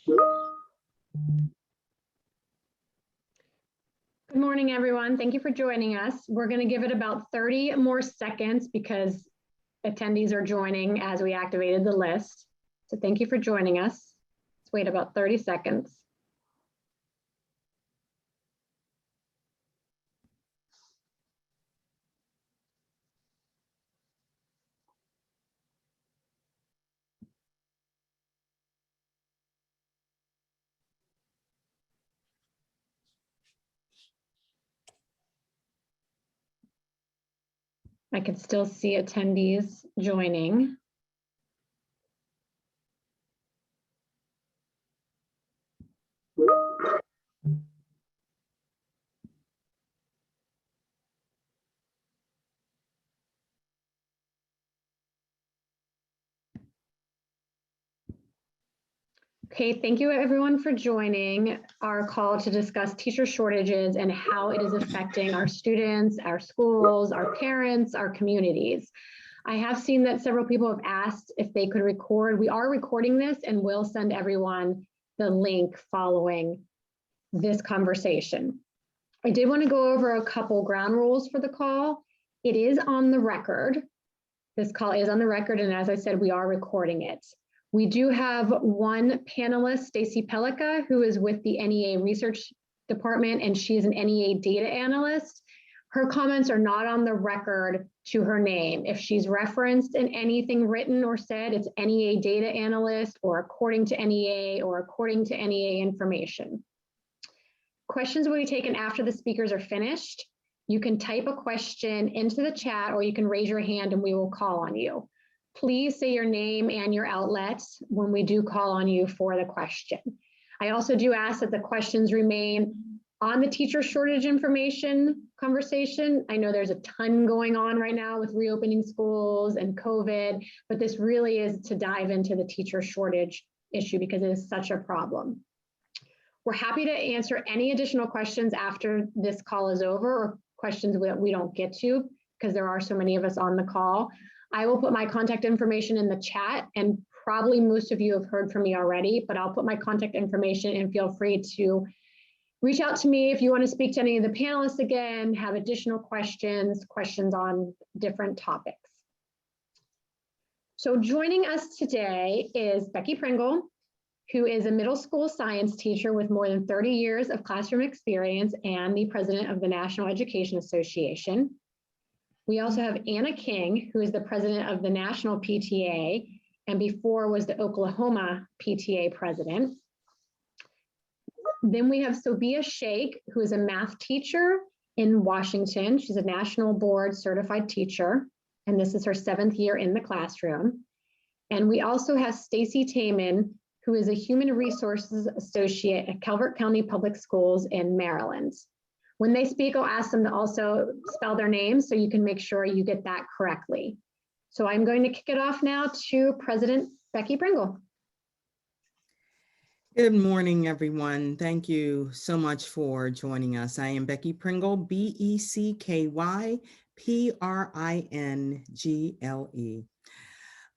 Good morning, everyone. Thank you for joining us. We're going to give it about 30 more seconds because attendees are joining as we activated the list. So thank you for joining us. Let's wait about 30 seconds. I can still see attendees joining. Okay, thank you everyone for joining our call to discuss teacher shortages and how it is affecting our students, our schools, our parents, our communities. I have seen that several people have asked if they could record. We are recording this and we'll send everyone the link following this conversation. I did want to go over a couple ground rules for the call. It is on the record. This call is on the record, and as I said, we are recording it. We do have one panelist, Stacey Pellica, who is with the NEA Research Department, and she is an NEA data analyst. Her comments are not on the record to her name. If she's referenced in anything written or said, it's NEA data analyst or according to NEA or according to NEA information. Questions will be taken after the speakers are finished. You can type a question into the chat or you can raise your hand and we will call on you. Please say your name and your outlet when we do call on you for the question. I also do ask that the questions remain on the teacher shortage information conversation. I know there's a ton going on right now with reopening schools and COVID, but this really is to dive into the teacher shortage issue because it is such a problem. We're happy to answer any additional questions after this call is over or questions that we don't get to because there are so many of us on the call. I will put my contact information in the chat, and probably most of you have heard from me already, but I'll put my contact information and feel free to reach out to me if you want to speak to any of the panelists again, have additional questions on different topics. So joining us today is Becky Pringle, who is a middle school science teacher with more than 30 years of classroom experience and the president of the National Education Association. We also have Anna King, who is the president of the National PTA, and before was the Oklahoma PTA president. Then we have Sobia Sheikh, who is a math teacher in Washington. She's a national board certified teacher, and this is her 7th year in the classroom. And we also have Stacey Tayman, who is a human resources associate at Calvert County Public Schools in Maryland. When they speak, I'll ask them to also spell their names so you can make sure you get that correctly. So I'm going to kick it off now to President Becky Pringle. Good morning, everyone. Thank you so much for joining us. I am Becky Pringle, BECKYPRINGLE.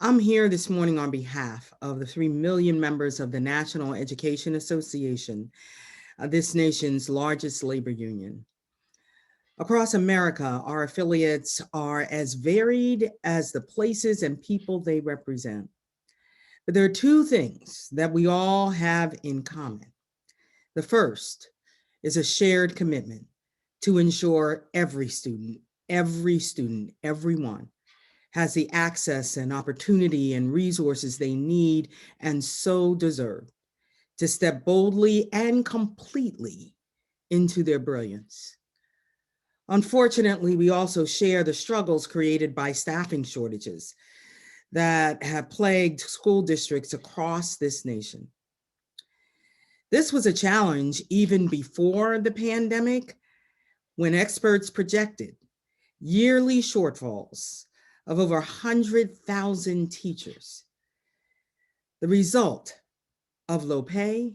I'm here this morning on behalf of the 3 million members of the National Education Association, this nation's largest labor union. Across America, our affiliates are as varied as the places and people they represent. But there are 2 things that we all have in common. The first is a shared commitment to ensure every student, everyone has the access and opportunity and resources they need and so deserve to step boldly and completely into their brilliance. Unfortunately, we also share the struggles created by staffing shortages that have plagued school districts across this nation. This was a challenge even before the pandemic, when experts projected yearly shortfalls of over 100,000 teachers. The result of low pay,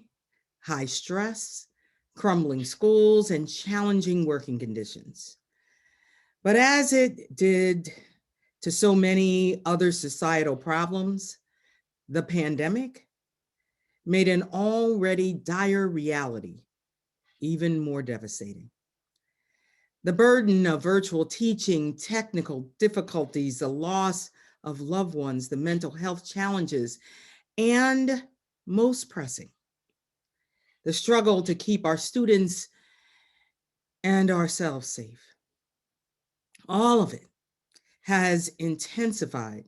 high stress, crumbling schools, and challenging working conditions. But as it did to so many other societal problems, the pandemic made an already dire reality even more devastating. The burden of virtual teaching, technical difficulties, the loss of loved ones, the mental health challenges, and most pressing, the struggle to keep our students and ourselves safe. All of it has intensified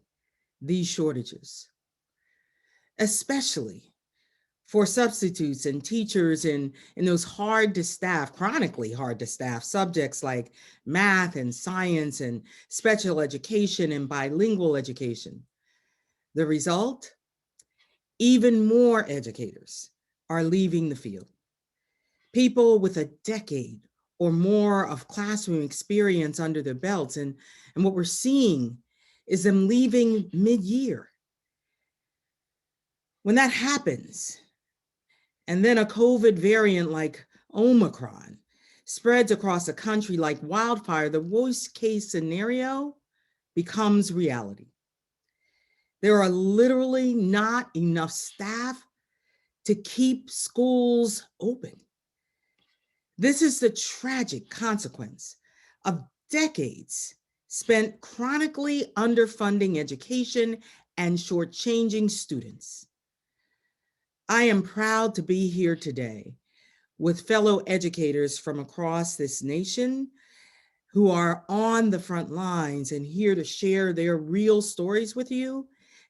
these shortages, especially for substitutes and teachers in those hard to staff, chronically hard to staff subjects like math and science and special education and bilingual education. The result? Even more educators are leaving the field. People with a decade or more of classroom experience under their belts. And what we're seeing is them leaving mid-year. When that happens, and then a COVID variant like Omicron spreads across the country like wildfire, the worst case scenario becomes reality. There are literally not enough staff to keep schools open. This is the tragic consequence of decades spent chronically underfunding education and shortchanging students. I am proud to be here today with fellow educators from across this nation who are on the front lines and here to share their real stories with you.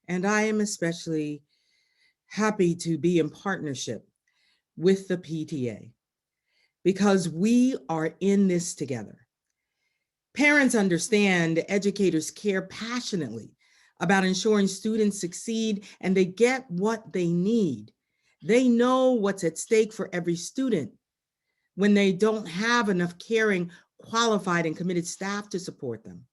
And I am especially happy to be in partnership with the PTA because we are in this together. Parents understand, educators care passionately about ensuring students succeed and they get what they need. They know what's at stake for every student when they don't have enough caring, qualified, and committed staff to support them.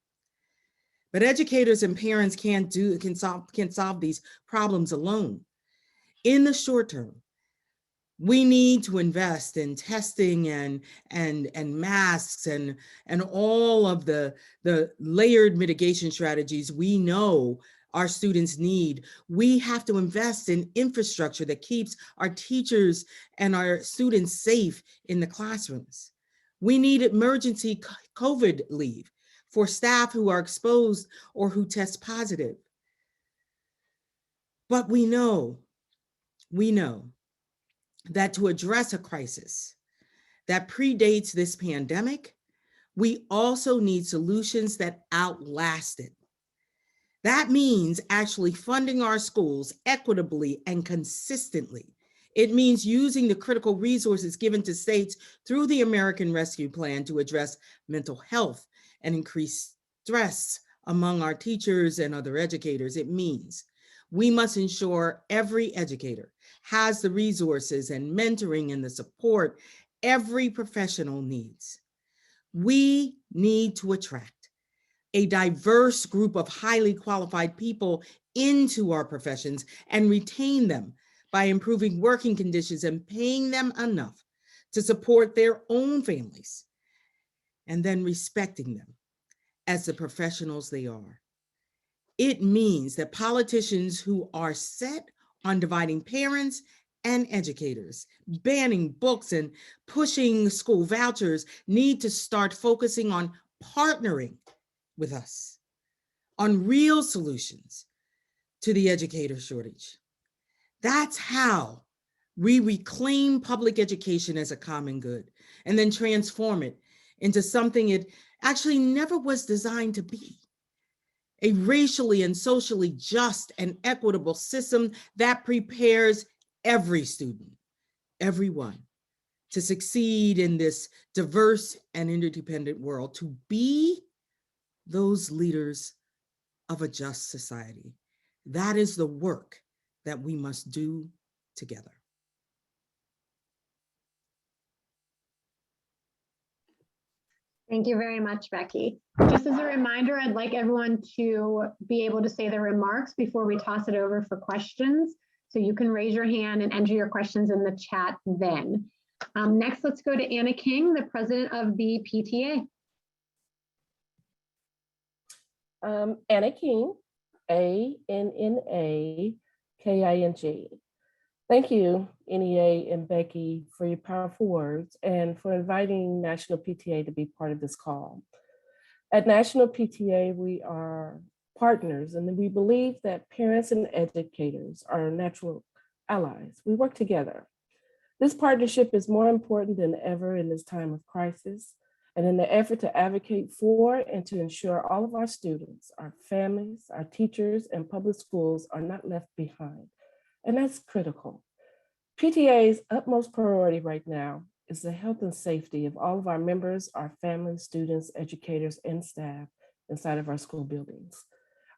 But educators and parents can solve these problems alone. In the short term, we need to invest in testing and masks and all of the layered mitigation strategies we know our students need. We have to invest in infrastructure that keeps our teachers and our students safe in the classrooms. We need emergency COVID leave for staff who are exposed or who test positive. But we know that to address a crisis that predates this pandemic, we also need solutions that outlast it. That means actually funding our schools equitably and consistently. It means using the critical resources given to states through the American Rescue Plan to address mental health and increase stress among our teachers and other educators. It means we must ensure every educator has the resources and mentoring and the support every professional needs. We need to attract a diverse group of highly qualified people into our professions and retain them by improving working conditions and paying them enough to support their own families, and then respecting them as the professionals they are. It means that politicians who are set on dividing parents and educators, banning books and pushing school vouchers need to start focusing on partnering with us on real solutions to the educator shortage. That's how we reclaim public education as a common good and then transform it into something it actually never was designed to be. A racially and socially just and equitable system that prepares every student, everyone, to succeed in this diverse and interdependent world, to be those leaders of a just society. That is the work that we must do together. Thank you very much, Becky. Just as a reminder, I'd like everyone to be able to say their remarks before we toss it over for questions. So you can raise your hand and enter your questions in the chat then. Next, let's go to Anna King, the president of the PTA. Anna King, ANNA KING. Thank you, NEA and Becky, for your powerful words and for inviting National PTA to be part of this call. At National PTA, we are partners, and we believe that parents and educators are natural allies. We work together. This partnership is more important than ever in this time of crisis, and in the effort to advocate for and to ensure all of our students, our families, our teachers, and public schools are not left behind. And that's critical. PTA's utmost priority right now is the health and safety of all of our members, our families, students, educators, and staff inside of our school buildings.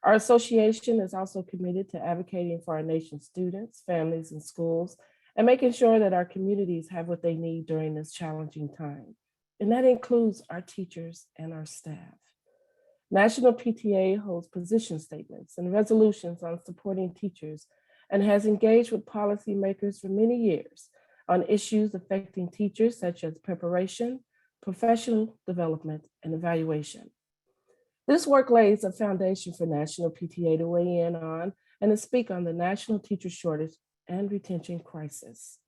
Our association is also committed to advocating for our nation's students, families, and schools, and making sure that our communities have what they need during this challenging time. And that includes our teachers and our staff. National PTA holds position statements and resolutions on supporting teachers and has engaged with policymakers for many years on issues affecting teachers such as preparation, professional development, and evaluation. This work lays a foundation for National PTA to weigh in on and to speak on the national teacher shortage and retention crisis.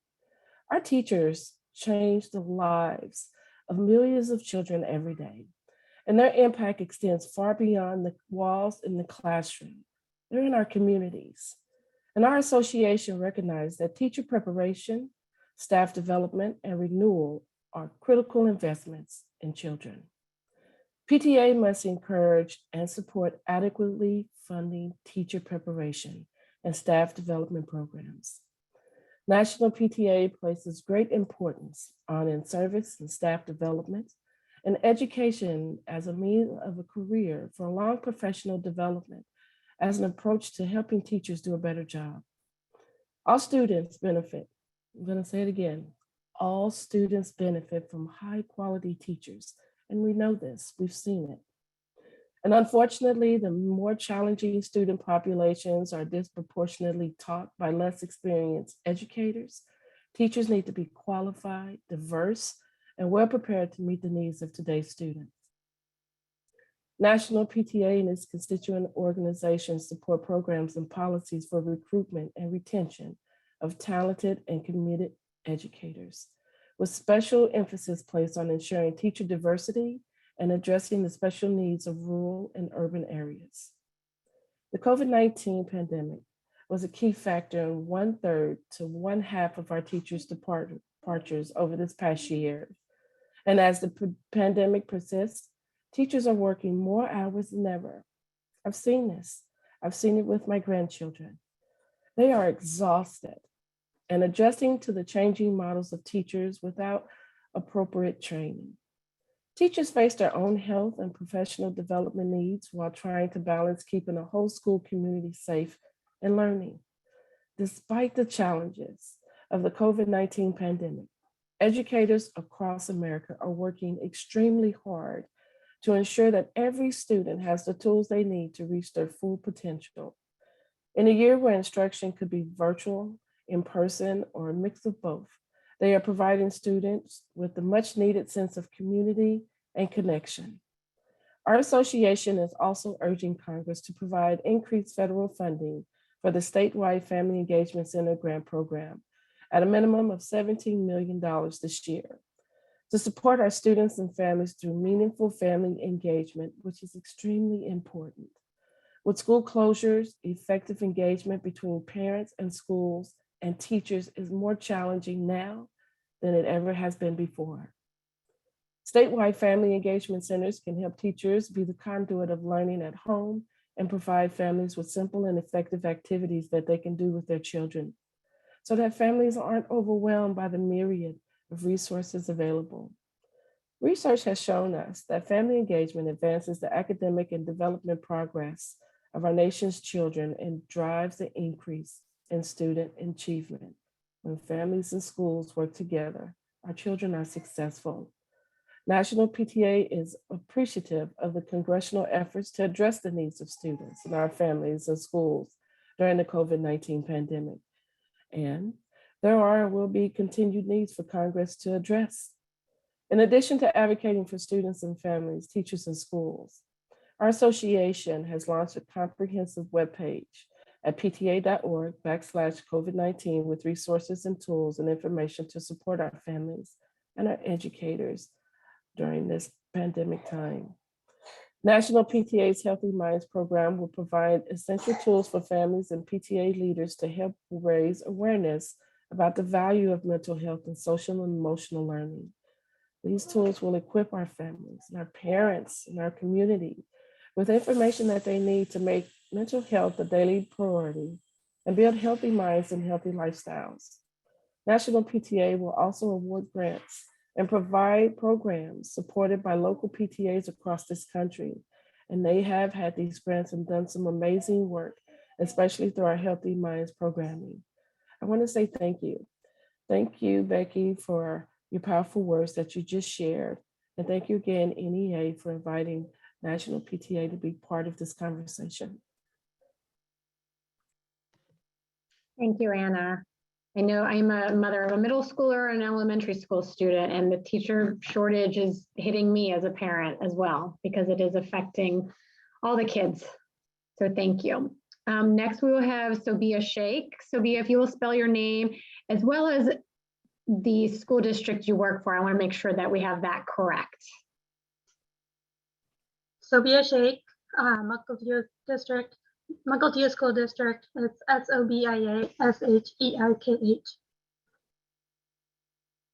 Our teachers change the lives of millions of children every day, and their impact extends far beyond the walls in the classroom. They're in our communities. And our association recognized that teacher preparation, staff development, and renewal are critical investments in children. PTA must encourage and support adequately funding teacher preparation and staff development programs. National PTA places great importance on in-service and staff development and education as a means of a career for long professional development as an approach to helping teachers do a better job. All students benefit. I'm going to say it again. All students benefit from high quality teachers. And we know this, we've seen it. And unfortunately, the more challenging student populations are disproportionately taught by less experienced educators. Teachers need to be qualified, diverse, and well prepared to meet the needs of today's students. National PTA and its constituent organizations support programs and policies for recruitment and retention of talented and committed educators, with special emphasis placed on ensuring teacher diversity and addressing the special needs of rural and urban areas. The COVID-19 pandemic was a key factor in 1/3 to 1/2 of our teachers' departures over this past year. And as the pandemic persists, teachers are working more hours than ever. I've seen this. I've seen it with my grandchildren. They are exhausted and adjusting to the changing models of teachers without appropriate training. Teachers face their own health and professional development needs while trying to balance keeping a whole school community safe and learning. Despite the challenges of the COVID-19 pandemic, educators across America are working extremely hard to ensure that every student has the tools they need to reach their full potential. In a year where instruction could be virtual, in person, or a mix of both, they are providing students with the much needed sense of community and connection. Our association is also urging Congress to provide increased federal funding for the statewide Family Engagement Center grant program at a minimum of $17 million this year to support our students and families through meaningful family engagement, which is extremely important. With school closures, effective engagement between parents and schools and teachers is more challenging now than it ever has been before. Statewide family engagement centers can help teachers be the conduit of learning at home and provide families with simple and effective activities that they can do with their children so that families aren't overwhelmed by the myriad of resources available. Research has shown us that family engagement advances the academic and development progress of our nation's children and drives the increase in student achievement. When families and schools work together, our children are successful. National PTA is appreciative of the congressional efforts to address the needs of students and our families and schools during the COVID-19 pandemic. And there are and will be continued needs for Congress to address. In addition to advocating for students and families, teachers, and schools, our association has launched a comprehensive webpage at pta.org/COVID-19 with resources and tools and information to support our families and our educators during this pandemic time. National PTA's Healthy Minds program will provide essential tools for families and PTA leaders to help raise awareness about the value of mental health and social and emotional learning. These tools will equip our families and our parents and our community with information that they need to make mental health a daily priority and build healthy minds and healthy lifestyles. National PTA will also award grants and provide programs supported by local PTAs across this country. And they have had these grants and done some amazing work, especially through our Healthy Minds programming. I want to say thank you. Thank you, Becky, for your powerful words that you just shared. And thank you again, NEA, for inviting National PTA to be part of this conversation. Thank you, Anna. I know I'm a mother of a middle schooler and an elementary school student, and the teacher shortage is hitting me as a parent as well, because it is affecting all the kids. So thank you. Next, we will have Sobia Sheikh. Sobia, if you will spell your name, as well as the school district you work for. I want to make sure that we have that correct. Sobia Sheikh, Mukilteo District, Mukilteo School District. It's SOBIA-SHEIKH.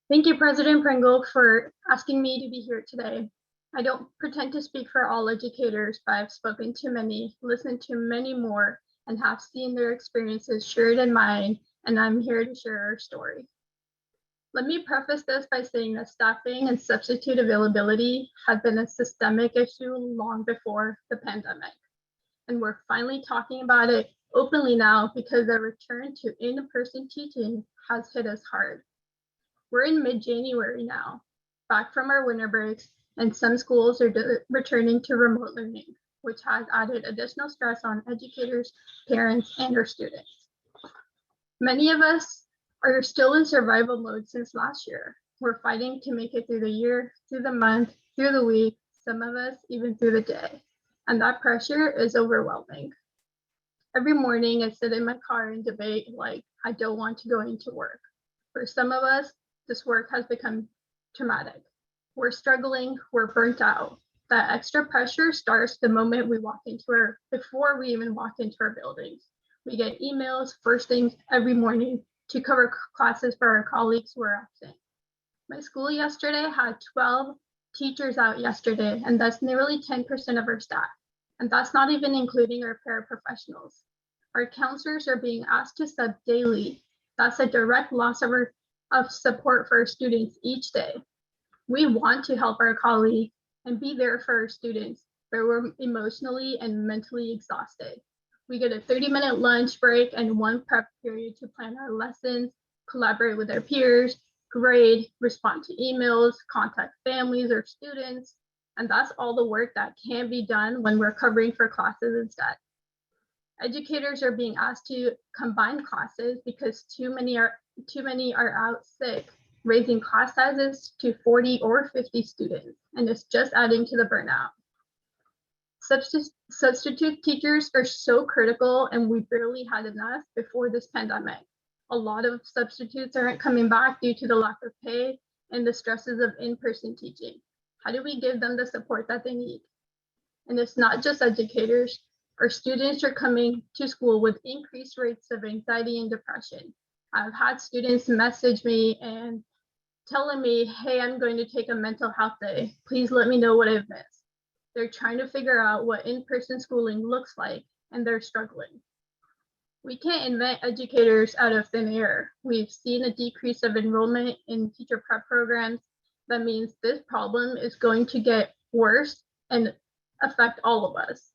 Thank you, President Pringle, for asking me to be here today. I don't pretend to speak for all educators, but I've spoken to many, listened to many more, and have seen their experiences shared in mine, and I'm here to share our story. Let me preface this by saying that staffing and substitute availability had been a systemic issue long before the pandemic. And we're finally talking about it openly now because the return to in-person teaching has hit us hard. We're in mid-January now, back from our winter breaks, and some schools are returning to remote learning, which has added additional stress on educators, parents, and our students. Many of us are still in survival mode since last year. We're fighting to make it through the year, through the month, through the week, some of us even through the day. And that pressure is overwhelming. Every morning I sit in my car and debate, like, I don't want to go into work. For some of us, this work has become traumatic. We're struggling, we're burnt out. That extra pressure starts the moment we walk into before we even walk into our buildings. We get emails first thing every morning to cover classes for our colleagues who are absent. My school yesterday had 12 teachers out yesterday, and that's nearly 10% of our staff. And that's not even including our paraprofessionals. Our counselors are being asked to sub daily. That's a direct loss of support for our students each day. We want to help our colleagues and be there for our students, but we're emotionally and mentally exhausted. We get a 30-minute lunch break and one prep period to plan our lessons, collaborate with our peers, grade, respond to emails, contact families or students. And that's all the work that can be done when we're covering for classes instead. Educators are being asked to combine classes because too many are out sick, raising class sizes to 40 or 50 students, and it's just adding to the burnout. Substitute teachers are so critical, and we barely had enough before this pandemic. A lot of substitutes aren't coming back due to the lack of pay and the stresses of in-person teaching. How do we give them the support that they need? And it's not just educators. Our students are coming to school with increased rates of anxiety and depression. I've had students message me and telling me, hey, I'm going to take a mental health day. Please let me know what I've missed. They're trying to figure out what in-person schooling looks like, and they're struggling. We can't invent educators out of thin air. We've seen a decrease of enrollment in teacher prep programs. That means this problem is going to get worse and affect all of us.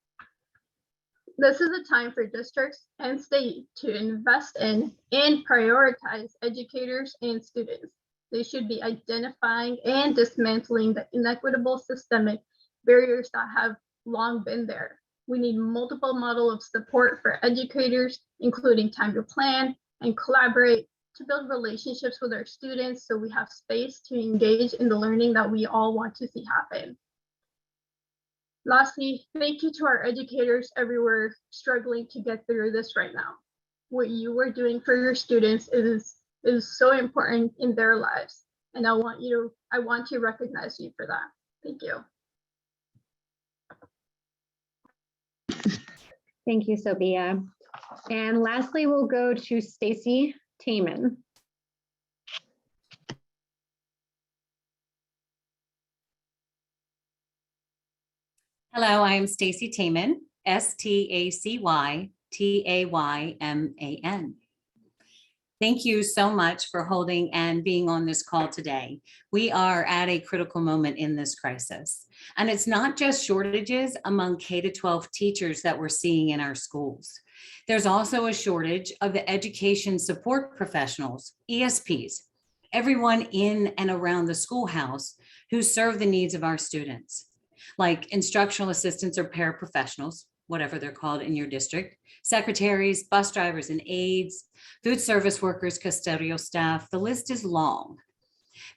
This is a time for districts and state to invest in and prioritize educators and students. They should be identifying and dismantling the inequitable systemic barriers that have long been there. We need multiple models of support for educators, including time to plan and collaborate to build relationships with our students so we have space to engage in the learning that we all want to see happen. Lastly, thank you to our educators everywhere struggling to get through this right now. What you are doing for your students is so important in their lives, and I want to recognize you for that. Thank you. Thank you, Sophia. And lastly, we'll go to Stacey Tayman. Hello, I am Stacey Tayman, STACYTAYMAN. Thank you so much for holding and being on this call today. We are at a critical moment in this crisis. And it's not just shortages among K-12 teachers that we're seeing in our schools. There's also a shortage of the education support professionals, ESPs, everyone in and around the schoolhouse who serve the needs of our students, like instructional assistants or paraprofessionals, whatever they're called in your district, secretaries, bus drivers and aides, food service workers, custodial staff. The list is long.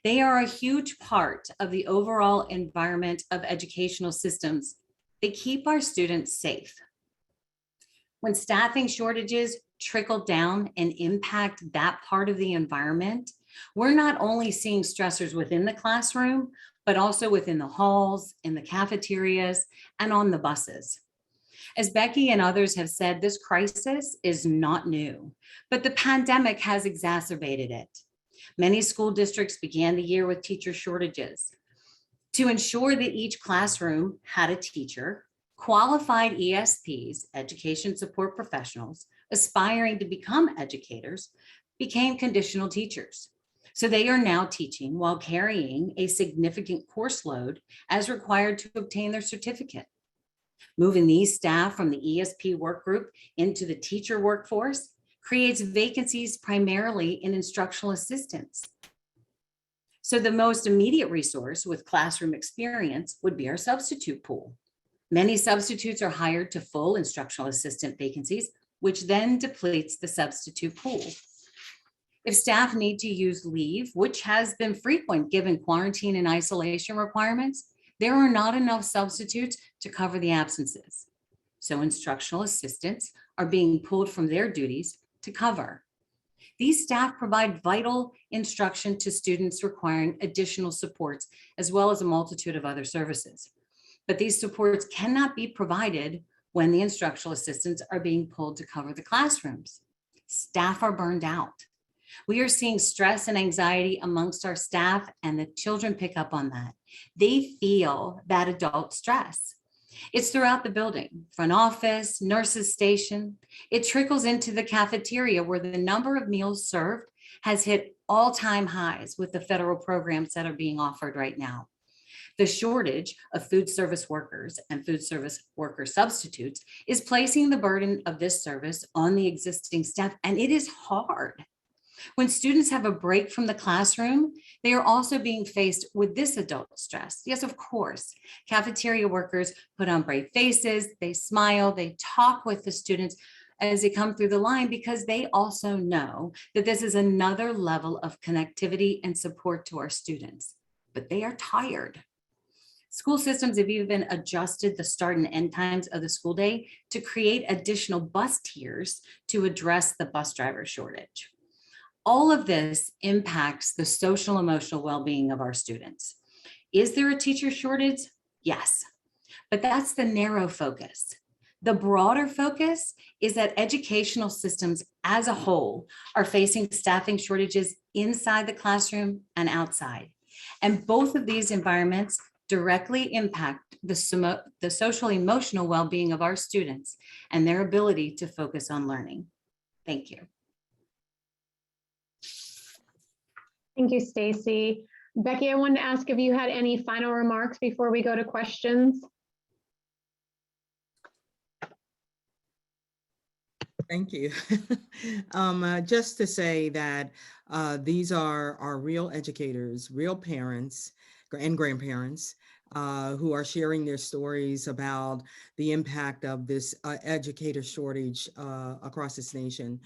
They are a huge part of the overall environment of educational systems. They keep our students safe. When staffing shortages trickle down and impact that part of the environment, we're not only seeing stressors within the classroom, but also within the halls, in the cafeterias, and on the buses. As Becky and others have said, this crisis is not new, but the pandemic has exacerbated it. Many school districts began the year with teacher shortages. To ensure that each classroom had a teacher, qualified ESPs, education support professionals, aspiring to become educators, became conditional teachers. So they are now teaching while carrying a significant course load as required to obtain their certificate. Moving these staff from the ESP work group into the teacher workforce creates vacancies primarily in instructional assistants. So the most immediate resource with classroom experience would be our substitute pool. Many substitutes are hired to full instructional assistant vacancies, which then depletes the substitute pool. If staff need to use leave, which has been frequent given quarantine and isolation requirements, there are not enough substitutes to cover the absences. So instructional assistants are being pulled from their duties to cover. These staff provide vital instruction to students requiring additional supports, as well as a multitude of other services. But these supports cannot be provided when the instructional assistants are being pulled to cover the classrooms. Staff are burned out. We are seeing stress and anxiety amongst our staff, and the children pick up on that. They feel that adult stress. It's throughout the building, front office, nurses station. It trickles into the cafeteria where the number of meals served has hit all-time highs with the federal programs that are being offered right now. The shortage of food service workers and food service worker substitutes is placing the burden of this service on the existing staff, and it is hard. When students have a break from the classroom, they are also being faced with this adult stress. Yes, of course, cafeteria workers put on brave faces, they smile, they talk with the students as they come through the line because they also know that this is another level of connectivity and support to our students, but they are tired. School systems have even adjusted the start and end times of the school day to create additional bus tiers to address the bus driver shortage. All of this impacts the social emotional well-being of our students. Is there a teacher shortage? Yes, but that's the narrow focus. The broader focus is that educational systems as a whole are facing staffing shortages inside the classroom and outside. And both of these environments directly impact the social emotional well-being of our students and their ability to focus on learning. Thank you. Thank you, Stacey. Becky, I wanted to ask if you had any final remarks before we go to questions. Thank you. Just to say that these are our real educators, real parents and grandparents who are sharing their stories about the impact of this educator shortage across this nation.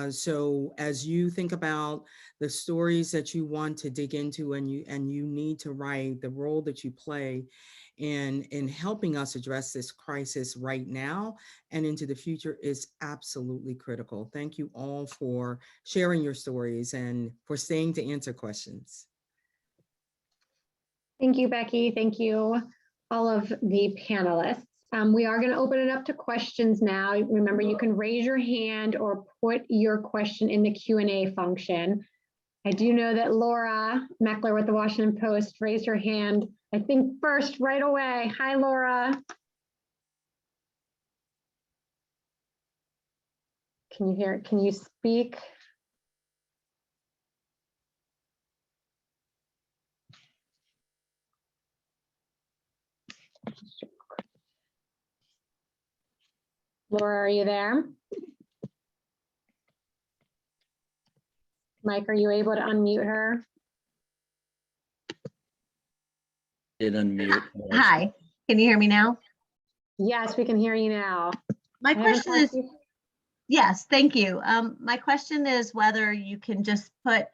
So as you think about the stories that you want to dig into and you need to write, the role that you play in helping us address this crisis right now and into the future is absolutely critical. Thank you all for sharing your stories and for staying to answer questions. Thank you, Becky. Thank you, all of the panelists. We are going to open it up to questions now. Remember, you can raise your hand or put your question in the Q&A function. I do know that Laura Meckler with the Washington Post raised her hand, I think first right away. Hi, Laura. Can you hear? Can you speak? Laura, are you there? Mike, are you able to unmute her? Did unmute. Hi, can you hear me now? Yes, we can hear you now. My question is, yes, thank you. My question is whether you can just put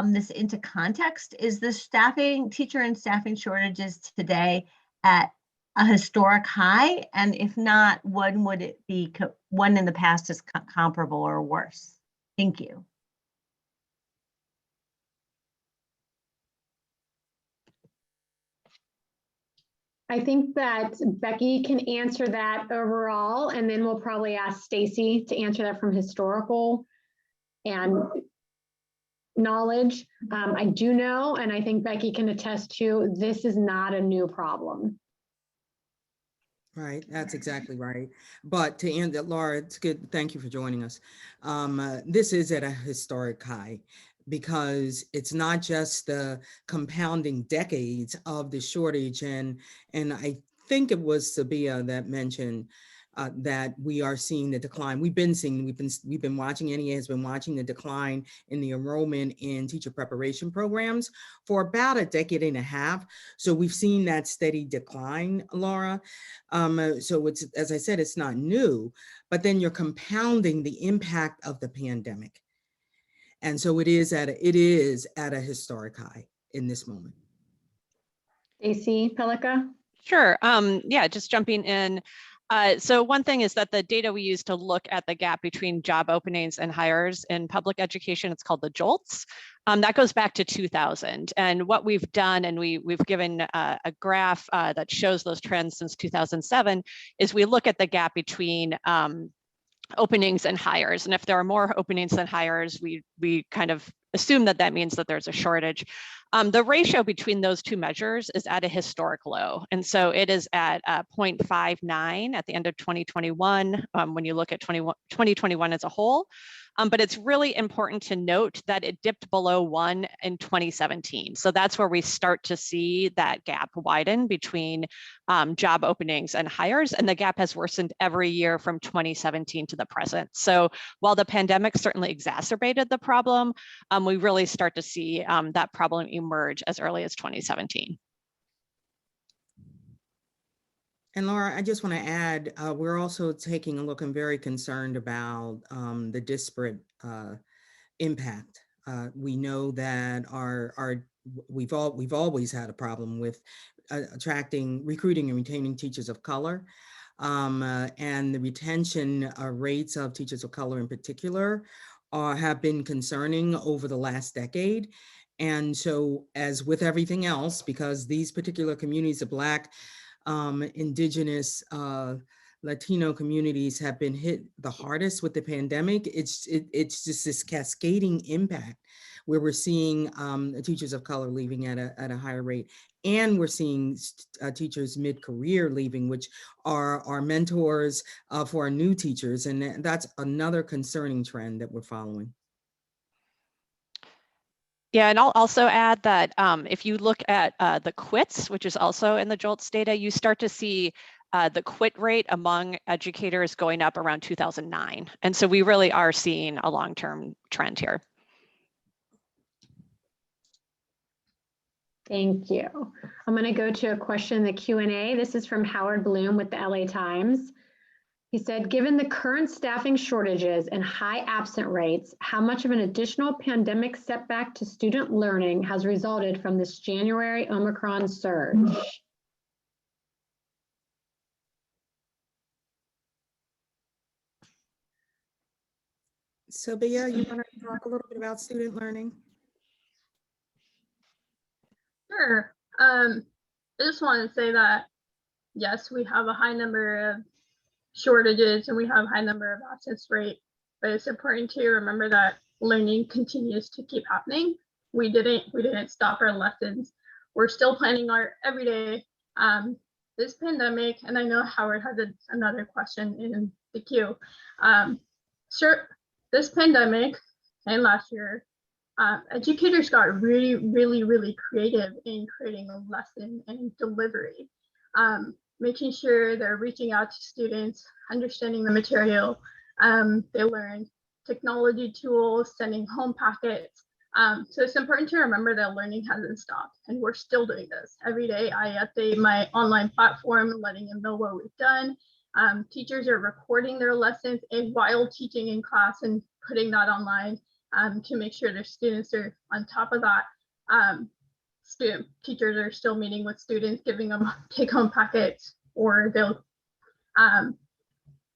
this into context. Is the teacher and staffing shortages today at a historic high? And if not, when would it be, when in the past is comparable or worse? Thank you. I think that Becky can answer that overall, and then we'll probably ask Stacey to answer that from historical and knowledge. I do know, and I think Becky can attest to, this is not a new problem. Right, that's exactly right. But to end that, Laura, it's good. Thank you for joining us. This is at a historic high because it's not just the compounding decades of the shortage. And I think it was Sobia that mentioned that we are seeing the decline. We've been watching, NEA has been watching the decline in the enrollment in teacher preparation programs for about a decade and a half. So we've seen that steady decline, Laura. So it's, as I said, it's not new, but then you're compounding the impact of the pandemic. And so it is at a historic high in this moment. Stacey Pellica? Sure. Yeah, just jumping in. So one thing is that the data we use to look at the gap between job openings and hires in public education, it's called the JOLTS. That goes back to 2000. And what we've done, and we've given a graph that shows those trends since 2007, is we look at the gap between openings and hires. And if there are more openings than hires, we kind of assume that that means that there's a shortage. The ratio between those two measures is at a historic low. And so it is at 0.59 at the end of 2021, when you look at 2021 as a whole. But it's really important to note that it dipped below 1 in 2017. So that's where we start to see that gap widen between job openings and hires. And the gap has worsened every year from 2017 to the present. So while the pandemic certainly exacerbated the problem, we really start to see that problem emerge as early as 2017. And Laura, I just want to add, we're also taking a look and very concerned about the disparate impact. We know that we've always had a problem with recruiting and retaining teachers of color, and the retention rates of teachers of color in particular have been concerning over the last decade. And so, as with everything else, because these particular communities of Black, Indigenous, Latino communities have been hit the hardest with the pandemic. It's just this cascading impact where we're seeing teachers of color leaving at a higher rate, and we're seeing teachers mid-career leaving, which are our mentors for our new teachers, and that's another concerning trend that we're following. Yeah, and I'll also add that if you look at the quits, which is also in the JOLTS data, you start to see the quit rate among educators going up around 2009. And so we really are seeing a long-term trend here. Thank you. I'm going to go to a question in the Q&A. This is from Howard Bloom with the LA Times. He said, given the current staffing shortages and high absent rates, how much of an additional pandemic setback to student learning has resulted from this January Omicron surge? Sobia, you want to talk a little bit about student learning? Sure. I just want to say that, yes, we have a high number of shortages and we have a high number of absence rate, but it's important to remember that learning continues to keep happening. We didn't stop our lessons. We're still planning our everyday. This pandemic, and I know Howard has another question in the queue. Sure, this pandemic and last year, educators got really creative in creating a lesson and delivery, making sure they're reaching out to students, understanding the material. They learned technology tools, sending home packets. So it's important to remember that learning hasn't stopped, and we're still doing this. Every day I update my online platform, letting them know what we've done. Teachers are recording their lessons while teaching in class and putting that online to make sure their students are on top of that. Teachers are still meeting with students, giving them take-home packets, or they'll, and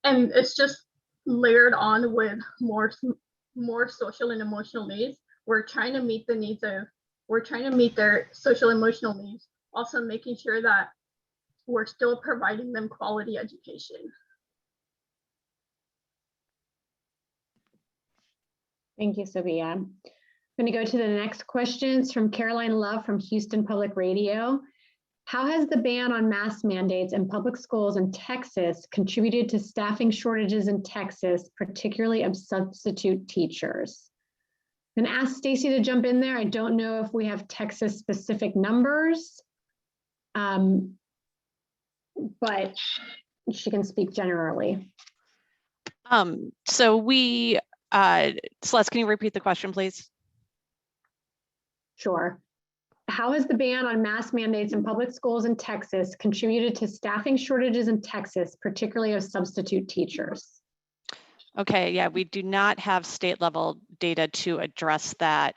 it's just layered on with more social and emotional needs. We're trying to meet their social emotional needs, also making sure that we're still providing them quality education. Thank you, Sophia. I'm going to go to the next questions from Caroline Love from Houston Public Radio. How has the ban on mask mandates in public schools in Texas contributed to staffing shortages in Texas, particularly of substitute teachers? I'm going to ask Stacey to jump in there. I don't know if we have Texas specific numbers, but she can speak generally. So we, Celeste, can you repeat the question, please? Sure. How has the ban on mask mandates in public schools in Texas contributed to staffing shortages in Texas, particularly of substitute teachers? Okay, yeah, we do not have state level data to address that.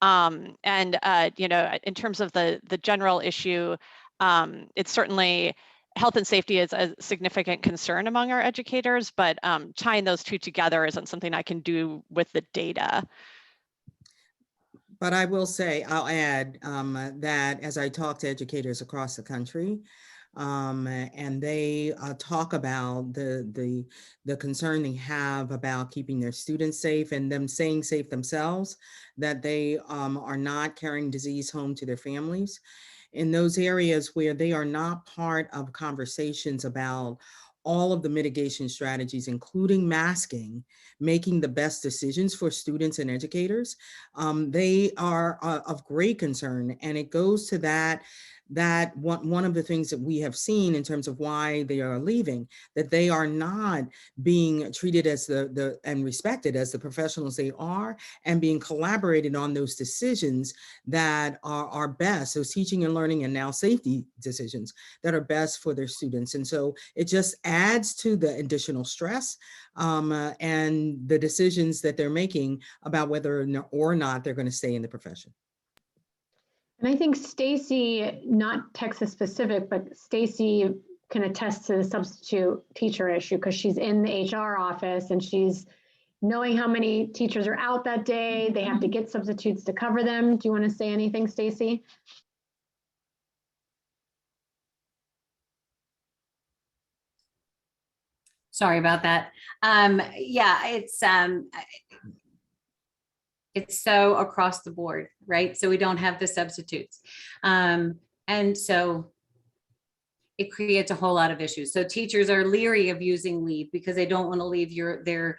You know, in terms of the general issue, it's certainly health and safety is a significant concern among our educators, but tying those two together isn't something I can do with the data. But I will say, I'll add that as I talk to educators across the country, and they talk about the concern they have about keeping their students safe and them staying safe themselves, that they are not carrying disease home to their families. In those areas where they are not part of conversations about all of the mitigation strategies, including masking, making the best decisions for students and educators, they are of great concern. And it goes to that one of the things that we have seen in terms of why they are leaving, that they are not being treated as and respected as the professionals they are, and being collaborated on those decisions that are best, those teaching and learning and now safety decisions that are best for their students. And so it just adds to the additional stress and the decisions that they're making about whether or not they're going to stay in the profession. And I think Stacey, not Texas specific, but Stacey can attest to the substitute teacher issue because she's in the HR office and she's knowing how many teachers are out that day. They have to get substitutes to cover them. Do you want to say anything, Stacey? Sorry about that. Yeah, it's so across the board, right? So we don't have the substitutes. And so it creates a whole lot of issues. So teachers are leery of using leave because they don't want to leave their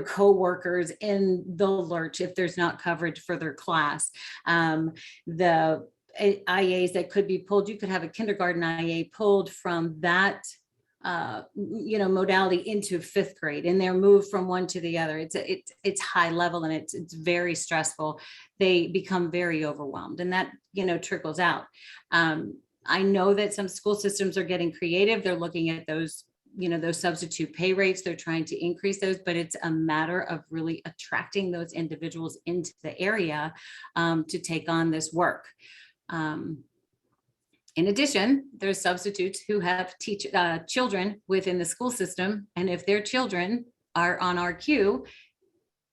co-workers in the lurch if there's not coverage for their class. The IAs that could be pulled, you could have a kindergarten IA pulled from that modality into fifth grade, and they're moved from one to the other. It's high level and it's very stressful. They become very overwhelmed, and that trickles out. I know that some school systems are getting creative. They're looking at those substitute pay rates. They're trying to increase those, but it's a matter of really attracting those individuals into the area to take on this work. In addition, there's substitutes who have children within the school system, and if their children are on our queue,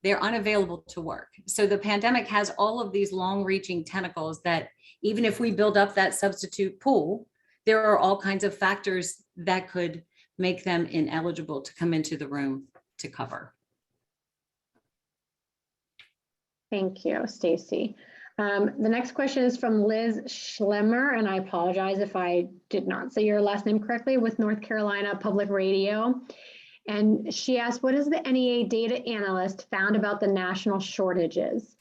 they're unavailable to work. So the pandemic has all of these long-reaching tentacles that even if we build up that substitute pool, there are all kinds of factors that could make them ineligible to come into the room to cover. Thank you, Stacey. The next question is from Liz Schlemmer, and I apologize if I did not say your last name correctly, with North Carolina Public Radio. And she asked, what has the NEA data analyst found about the national shortages?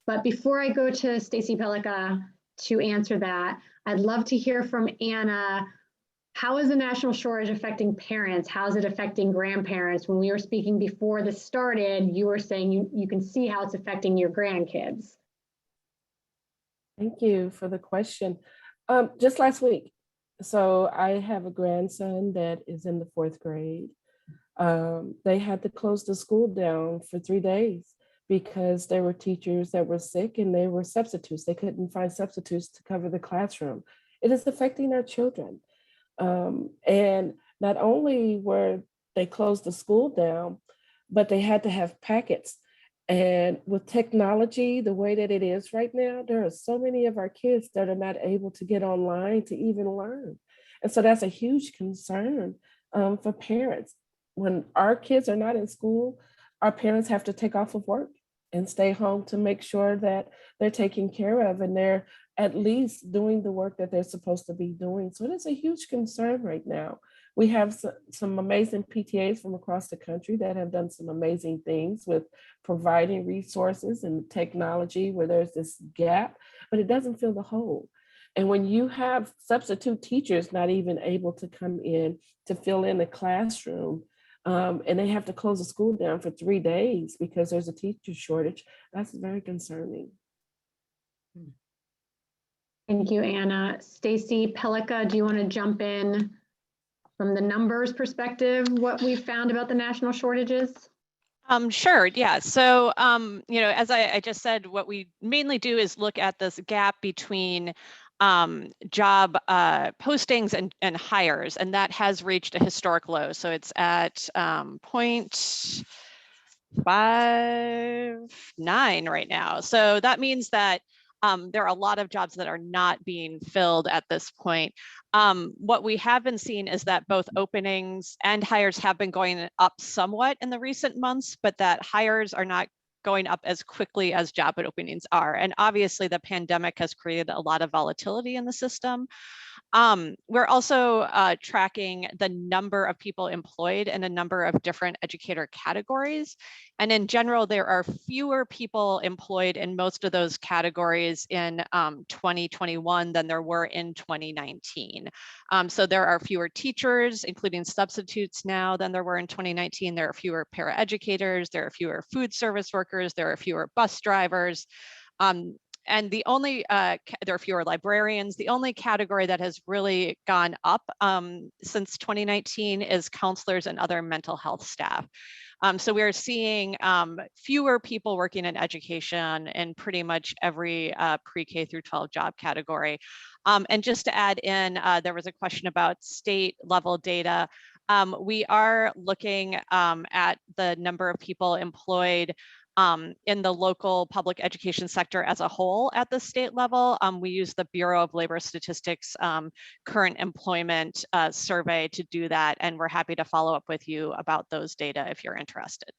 But before I go to Stacey Pellica to answer that, I'd love to hear from Anna. How is the national shortage affecting parents? How is it affecting grandparents? When we were speaking before this started, you were saying you can see how it's affecting your grandkids. Thank you for the question. Just last week, so I have a grandson that is in the 4th grade. They had to close the school down for 3 days because there were teachers that were sick and they were substitutes. They couldn't find substitutes to cover the classroom. It is affecting our children. And not only were they closed the school down, but they had to have packets. And with technology, the way that it is right now, there are so many of our kids that are not able to get online to even learn. And so that's a huge concern for parents. When our kids are not in school, our parents have to take off of work and stay home to make sure that they're taken care of and they're at least doing the work that they're supposed to be doing. So it is a huge concern right now. We have some amazing PTAs from across the country that have done some amazing things with providing resources and technology where there's this gap, but it doesn't fill the hole. And when you have substitute teachers not even able to come in to fill in the classroom, and they have to close the school down for 3 days because there's a teacher shortage, that's very concerning. Thank you, Anna. Stacey Pellica, do you want to jump in from the numbers perspective, what we found about the national shortages? Sure, yeah. So, as I just said, what we mainly do is look at this gap between job postings and hires, and that has reached a historic low. So it's at 0.59 right now. So that means that there are a lot of jobs that are not being filled at this point. What we have been seeing is that both openings and hires have been going up somewhat in the recent months, but that hires are not going up as quickly as job openings are. And obviously the pandemic has created a lot of volatility in the system. We're also tracking the number of people employed in a number of different educator categories. And in general, there are fewer people employed in most of those categories in 2021 than there were in 2019. So there are fewer teachers, including substitutes now than there were in 2019. There are fewer paraeducators, there are fewer food service workers, there are fewer bus drivers. And the only, there are fewer librarians. The only category that has really gone up since 2019 is counselors and other mental health staff. So we're seeing fewer people working in education in pretty much every pre-K through 12 job category. And just to add in, there was a question about state level data. We are looking at the number of people employed in the local public education sector as a whole at the state level. We use the Bureau of Labor Statistics current employment survey to do that, and we're happy to follow up with you about those data if you're interested.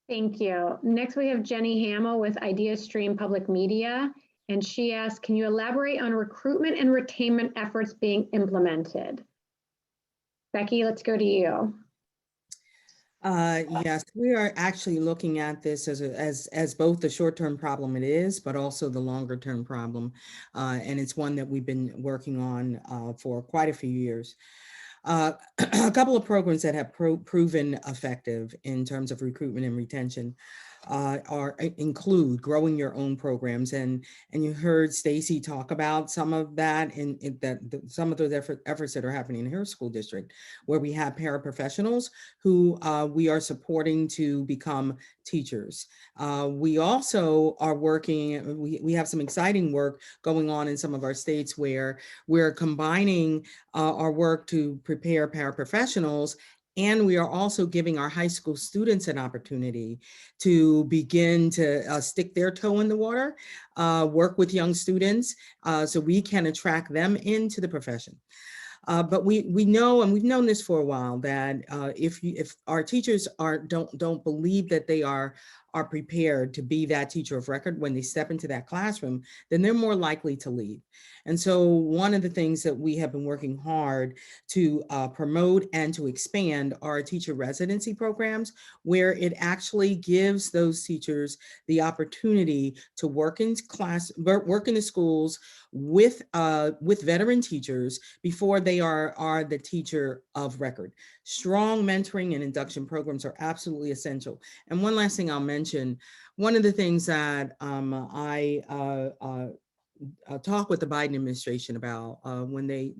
Thank you. Next, we have Jenny Hamill with IdeaStream Public Media, and she asked, can you elaborate on recruitment and retainment efforts being implemented? Becky, let's go to you. Yes, we are actually looking at this as both the short-term problem it is, but also the longer-term problem. And it's one that we've been working on for quite a few years. A couple of programs that have proven effective in terms of recruitment and retention include growing your own programs, and you heard Stacey talk about some of that some of those efforts that are happening in her school district, where we have paraprofessionals who we are supporting to become teachers. We also are working, we have some exciting work going on in some of our states where we're combining our work to prepare paraprofessionals And we are also giving our high school students an opportunity to begin to stick their toe in the water, work with young students, so we can attract them into the profession. But we know, and we've known this for a while, that if our teachers don't believe that they are prepared to be that teacher of record when they step into that classroom, then they're more likely to leave. And so one of the things that we have been working hard to promote and to expand are teacher residency programs, where it actually gives those teachers the opportunity to work in the schools with veteran teachers before they are the teacher of record. Strong mentoring and induction programs are absolutely essential. And one last thing I'll mention, one of the things that I talk with the Biden administration about when they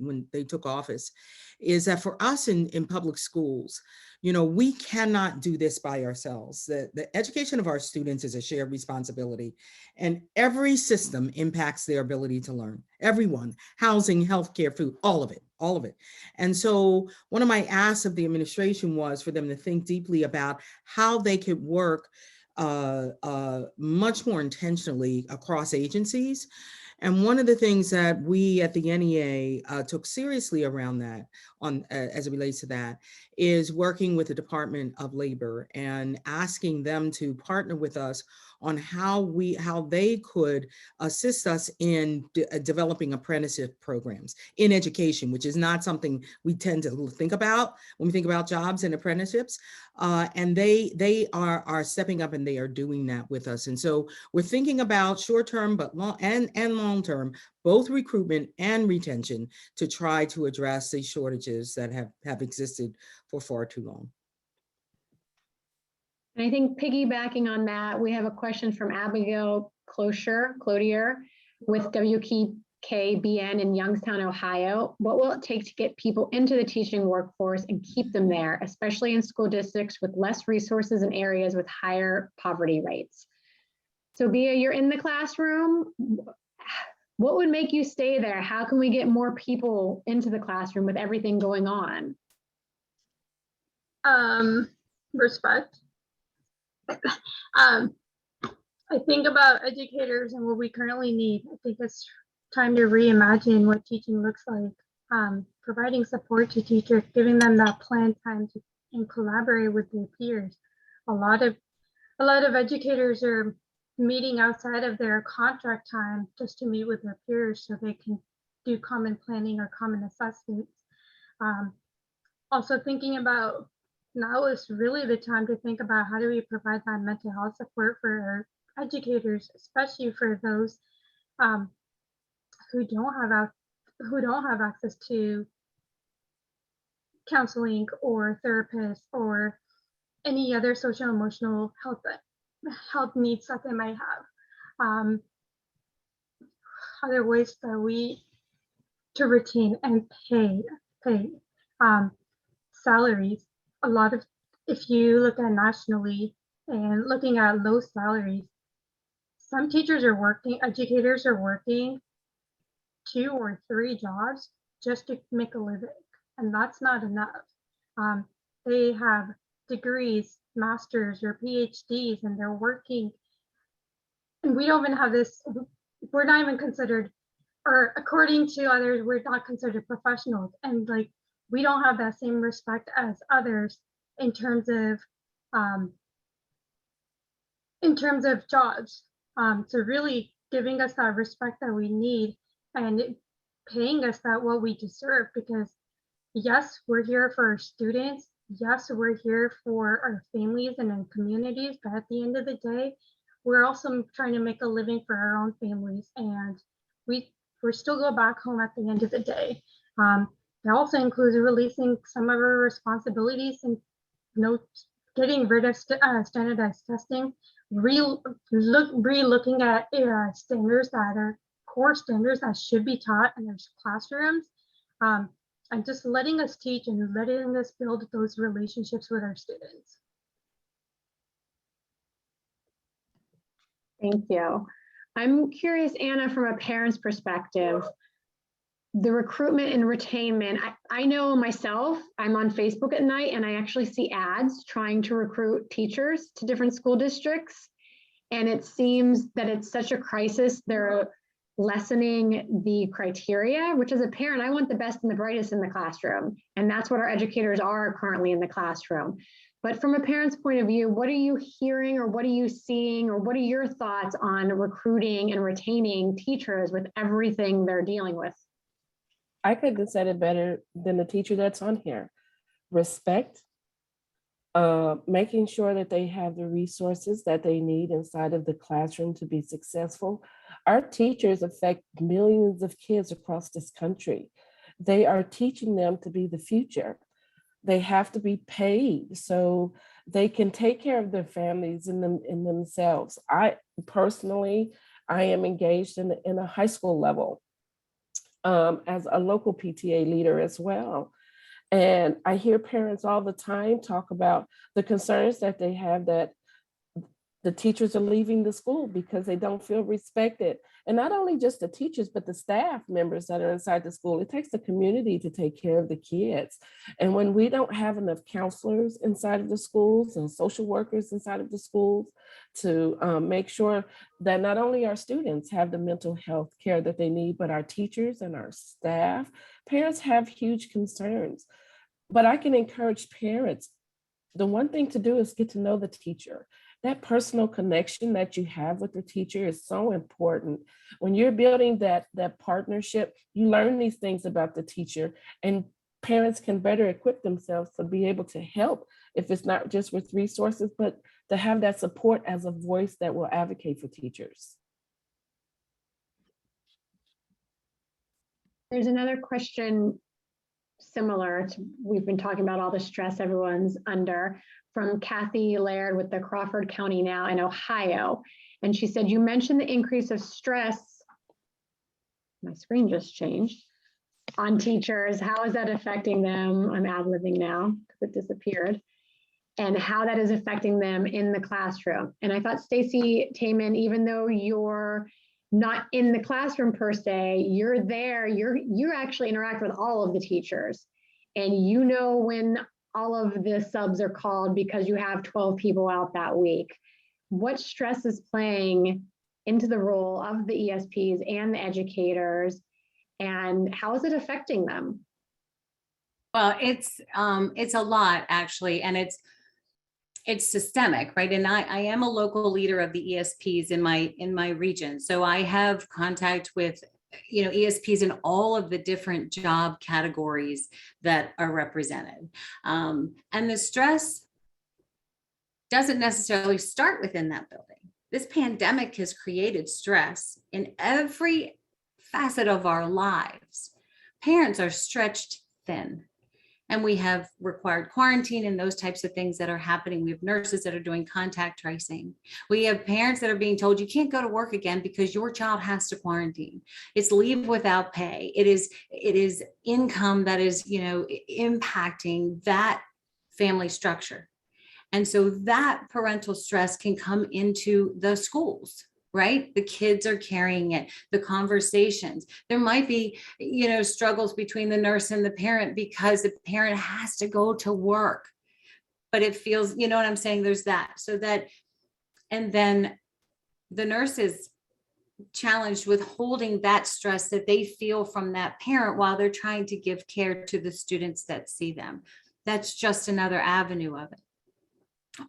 took office is that for us in public schools, you know, we cannot do this by ourselves. The education of our students is a shared responsibility, and every system impacts their ability to learn. Everyone, housing, healthcare, food, all of it. And so one of my asks of the administration was for them to think deeply about how they could work much more intentionally across agencies. And one of the things that we at the NEA took seriously around that, as it relates to that, is working with the Department of Labor and asking them to partner with us on how they could assist us in developing apprenticeship programs in education, which is not something we tend to think about when we think about jobs and apprenticeships. And they are stepping up, and they are doing that with us. And so we're thinking about short-term, but long-term, both recruitment and retention, to try to address these shortages that have existed for far too long. And I think piggybacking on that, we have a question from Abigail Cloutier with WKBN in Youngstown, Ohio. What will it take to get people into the teaching workforce and keep them there, especially in school districts with less resources and areas with higher poverty rates? So Bia, you're in the classroom. What would make you stay there? How can we get more people into the classroom with everything going on? Respect. I think about educators and what we currently need. I think it's time to reimagine what teaching looks like. Providing support to teachers, giving them that planned time to and collaborate with their peers. A lot of educators are meeting outside of their contract time just to meet with their peers so they can do common planning or common assessments. Also thinking about, now is really the time to think about how do we provide that mental health support for our educators, especially for those who don't have access to counseling or therapists or any other social emotional health needs that they might have. Other ways that to retain and pay salaries. If you look at nationally and looking at low salaries, some educators are working 2 or 3 jobs just to make a living, and that's not enough. They have degrees, masters or PhDs, and they're working, and we don't even have this, we're not even considered, or according to others, we're not considered professionals, and like we don't have that same respect as others in terms of jobs. So really giving us that respect that we need and paying us that what we deserve, because yes, we're here for our students. Yes, we're here for our families and in communities, but at the end of the day, we're also trying to make a living for our own families, and we still go back home at the end of the day. It also includes releasing some of our responsibilities and getting rid of standardized testing, re-looking at standards that are core standards that should be taught in their classrooms, and just letting us teach and letting us build those relationships with our students. Thank you. I'm curious, Anna, from a parent's perspective, the recruitment and retainment. I know myself, I'm on Facebook at night and I actually see ads trying to recruit teachers to different school districts. And it seems that it's such a crisis. They're lessening the criteria, which as a parent, I want the best and the brightest in the classroom. And that's what our educators are currently in the classroom. But from a parent's point of view, what are you hearing or what are you seeing or what are your thoughts on recruiting and retaining teachers with everything they're dealing with? I couldn't have said it better than the teacher that's on here. Respect, making sure that they have the resources that they need inside of the classroom to be successful. Our teachers affect millions of kids across this country. They are teaching them to be the future. They have to be paid so they can take care of their families and themselves. I personally, I am engaged in a high school level as a local PTA leader as well. And I hear parents all the time talk about the concerns that they have that the teachers are leaving the school because they don't feel respected. And not only just the teachers, but the staff members that are inside the school. It takes the community to take care of the kids. And when we don't have enough counselors inside of the schools and social workers inside of the schools to make sure that not only our students have the mental health care that they need, but our teachers and our staff, parents have huge concerns. But I can encourage parents, the one thing to do is get to know the teacher. That personal connection that you have with the teacher is so important. When you're building that partnership, you learn these things about the teacher, and parents can better equip themselves to be able to help, if it's not just with resources, but to have that support as a voice that will advocate for teachers. There's another question similar to, we've been talking about all the stress everyone's under, from Kathy Laird with the Crawford County Now in Ohio. And she said, you mentioned the increase of stress, my screen just changed, on teachers. How is that affecting them? I'm ad-libbing now because it disappeared. And how that is affecting them in the classroom. And I thought, Stacey Tayman, even though you're not in the classroom per se, you're there, you actually interact with all of the teachers. And you know when all of the subs are called because you have 12 people out that week. What stress is playing into the role of the ESPs and the educators, and how is it affecting them? Well, it's a lot actually, and it's systemic, right? And I am a local leader of the ESPs in my region, so I have contact with ESPs in all of the different job categories that are represented. And the stress doesn't necessarily start within that building. This pandemic has created stress in every facet of our lives. Parents are stretched thin. And we have required quarantine and those types of things that are happening. We have nurses that are doing contact tracing. We have parents that are being told you can't go to work again because your child has to quarantine. It's leave without pay. It is income that is, impacting that family structure. And so that parental stress can come into the schools. Right? The kids are carrying it, the conversations. There might be, struggles between the nurse and the parent because the parent has to go to work, but it feels, you know what I'm saying? There's that. So that, and then the nurse is challenged with holding that stress that they feel from that parent while they're trying to give care to the students that see them. That's just another avenue of it.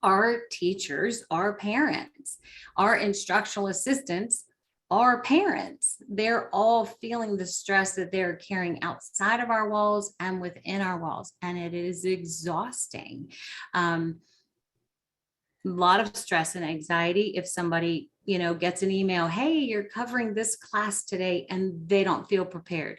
Our teachers, our parents, our instructional assistants, our parents, they're all feeling the stress that they're carrying outside of our walls and within our walls. And it is exhausting. A lot of stress and anxiety if somebody, gets an email, hey, you're covering this class today, and they don't feel prepared.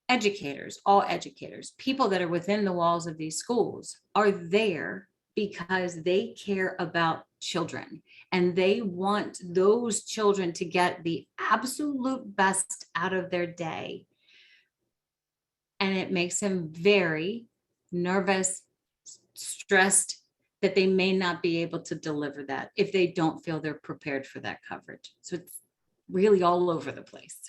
Educators, all educators, people that are within the walls of these schools are there because they care about children and they want those children to get the absolute best out of their day. And it makes them very nervous, stressed that they may not be able to deliver that if they don't feel they're prepared for that coverage. So it's really all over the place.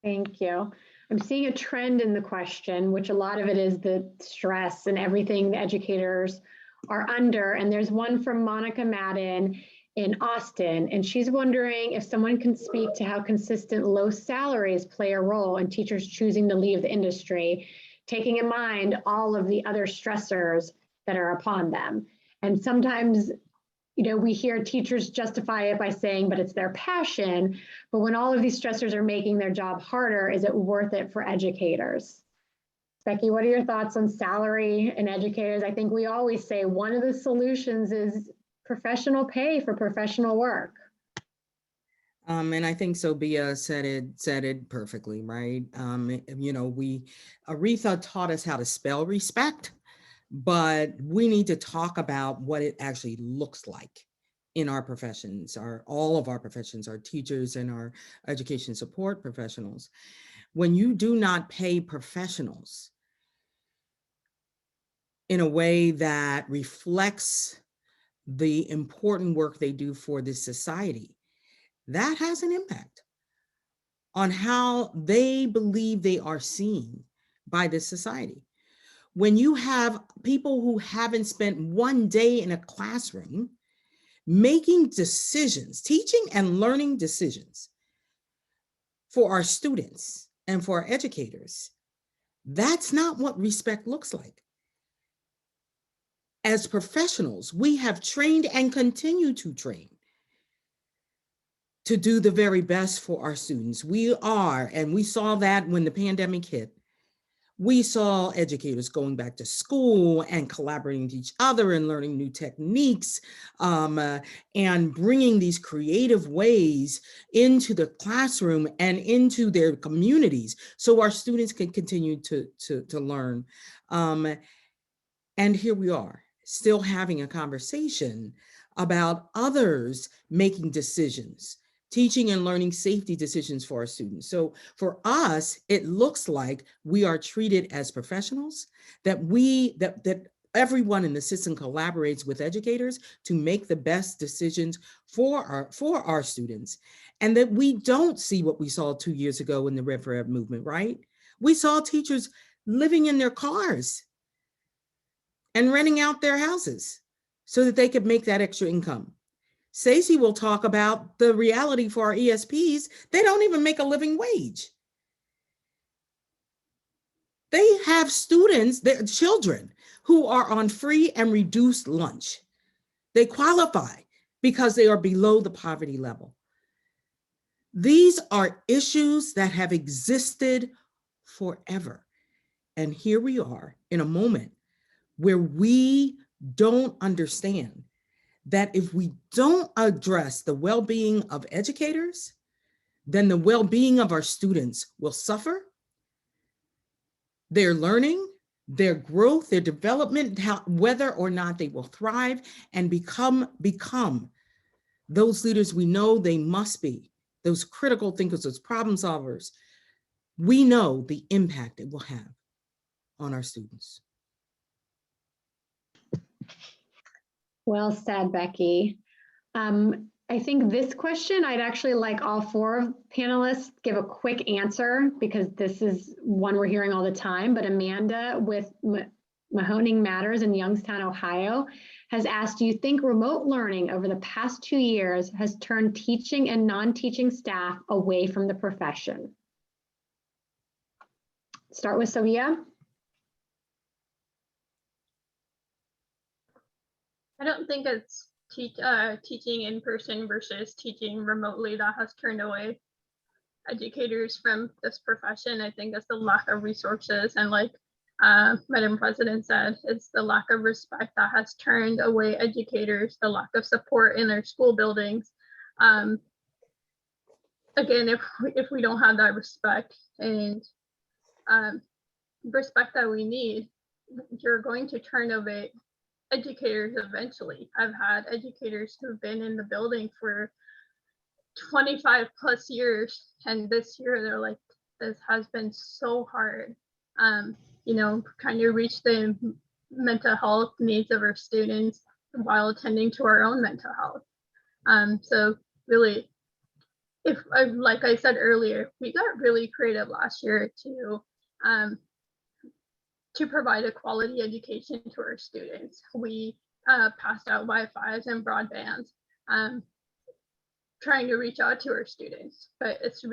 Thank you. I'm seeing a trend in the question, which a lot of it is the stress and everything the educators are under. And there's one from Monica Madden in Austin, and she's wondering if someone can speak to how consistent low salaries play a role in teachers choosing to leave the industry, taking in mind all of the other stressors that are upon them. And sometimes, you know, we hear teachers justify it by saying, but it's their passion. But when all of these stressors are making their job harder, is it worth it for educators? Becky, what are your thoughts on salary and educators? I think we always say one of the solutions is professional pay for professional work. And I think Sobia said it perfectly, right? You know, Aretha taught us how to spell respect, but we need to talk about what it actually looks like in our professions, all of our professions, our teachers and our education support professionals. When you do not pay professionals in a way that reflects the important work they do for this society, that has an impact on how they believe they are seen by this society. When you have people who haven't spent one day in a classroom making decisions, teaching and learning decisions for our students and for our educators, that's not what respect looks like. As professionals, we have trained and continue to train to do the very best for our students. We are, and we saw that when the pandemic hit, we saw educators going back to school and collaborating with each other and learning new techniques and bringing these creative ways into the classroom and into their communities so our students can continue to learn. And here we are, still having a conversation about others making decisions, teaching and learning safety decisions for our students. So for us, it looks like we are treated as professionals, that everyone in the system collaborates with educators to make the best decisions for our students, and that we don't see what we saw 2 years ago in the Red for Ed movement, right? We saw teachers living in their cars and renting out their houses so that they could make that extra income. Stacey will talk about the reality for our ESPs. They don't even make a living wage. They have students, their children, who are on free and reduced lunch. They qualify because they are below the poverty level. These are issues that have existed forever. And here we are in a moment where we don't understand that if we don't address the well-being of educators, then the well-being of our students will suffer. Their learning, their growth, their development, whether or not they will thrive and become those leaders we know they must be, those critical thinkers, those problem solvers. We know the impact it will have on our students. Well said, Becky. I think this question, I'd actually like all four panelists give a quick answer because this is one we're hearing all the time, but Amanda with Mahoning Matters in Youngstown, Ohio, has asked, do you think remote learning over the past 2 years has turned teaching and non-teaching staff away from the profession? Start with Sophia. I don't think it's teaching in person versus teaching remotely that has turned away educators from this profession. I think it's the lack of resources, and like Madam President said, it's the lack of respect that has turned away educators, the lack of support in their school buildings. Again, if we don't have that respect and respect that we need, you're going to turn away educators eventually. I've had educators who've been in the building for 25 plus years, and this year they're like, this has been so hard. You know, trying to reach the mental health needs of our students while attending to our own mental health. So really, like I said earlier, we got really creative last year to provide a quality education to our students. We passed out Wi-Fi's and broadbands, trying to reach out to our students. But it's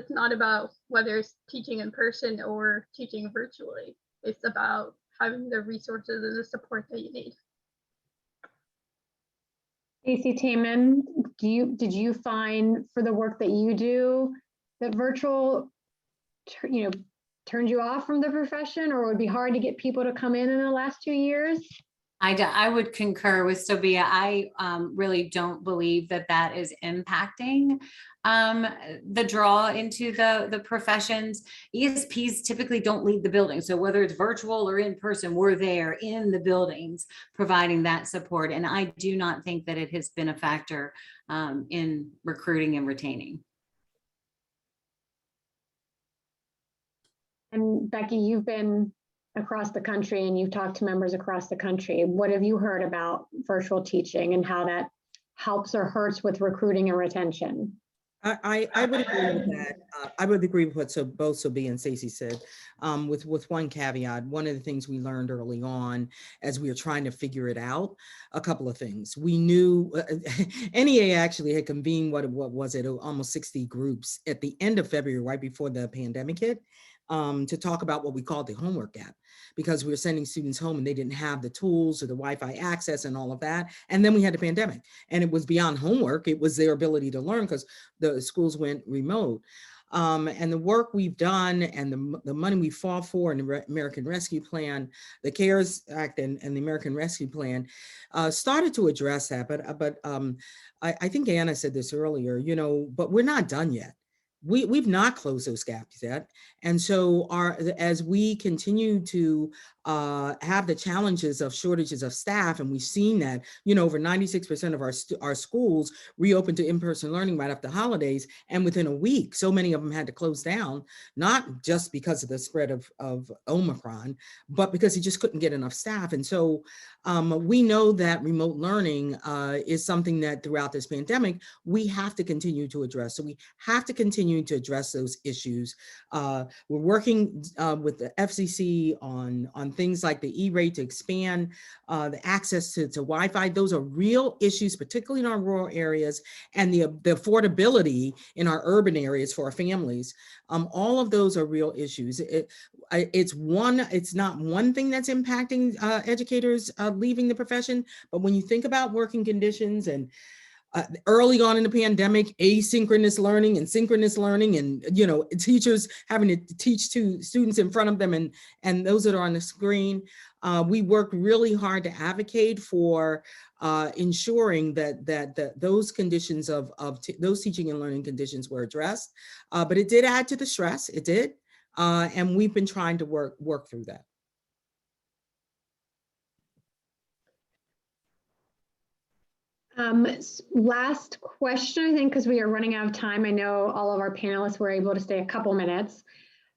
not about whether it's teaching in person or teaching virtually. It's about having the resources and the support that you need. Stacey Tayman, did you find for the work that you do that virtual, turned you off from the profession, or it would be hard to get people to come in the last 2 years? I would concur with Sobia. I really don't believe that is impacting the draw into the professions. ESPs typically don't leave the building. So whether it's virtual or in person, we're there in the buildings providing that support. And I do not think that it has been a factor in recruiting and retaining. And Becky, you've been across the country and you've talked to members across the country. What have you heard about virtual teaching and how that helps or hurts with recruiting and retention? I would agree with that. I would agree with what both Sobia and Stacey said, with one caveat. One of the things we learned early on as we were trying to figure it out, a couple of things. We knew NEA actually had convened, what was it, almost 60 groups at the end of February, right before the pandemic hit, to talk about what we called the homework gap, because we were sending students home and they didn't have the tools or the Wi-Fi access and all of that. And then we had the pandemic, and it was beyond homework. It was their ability to learn because the schools went remote. And the work we've done and the money we fought for in the American Rescue Plan, the CARES Act and the American Rescue Plan started to address that. But I think Anna said this earlier, but we're not done yet. We've not closed those gaps yet. And so as we continue to have the challenges of shortages of staff, and we've seen that, over 96% of our schools reopened to in-person learning right after the holidays. And within a week, so many of them had to close down, not just because of the spread of Omicron, but because they just couldn't get enough staff. And so we know that remote learning is something that throughout this pandemic, we have to continue to address. So we have to continue to address those issues. We're working with the FCC on things like the E-rate to expand the access to Wi-Fi. Those are real issues, particularly in our rural areas, and the affordability in our urban areas for our families. All of those are real issues. It's not one thing that's impacting educators leaving the profession, but when you think about working conditions and early on in the pandemic, asynchronous learning and synchronous learning, and teachers having to teach to students in front of them and those that are on the screen, we worked really hard to advocate for ensuring that those conditions of those teaching and learning conditions were addressed. But it did add to the stress. It did, and we've been trying to work through that. Last question, I think, because we are running out of time. I know all of our panelists were able to stay a couple minutes,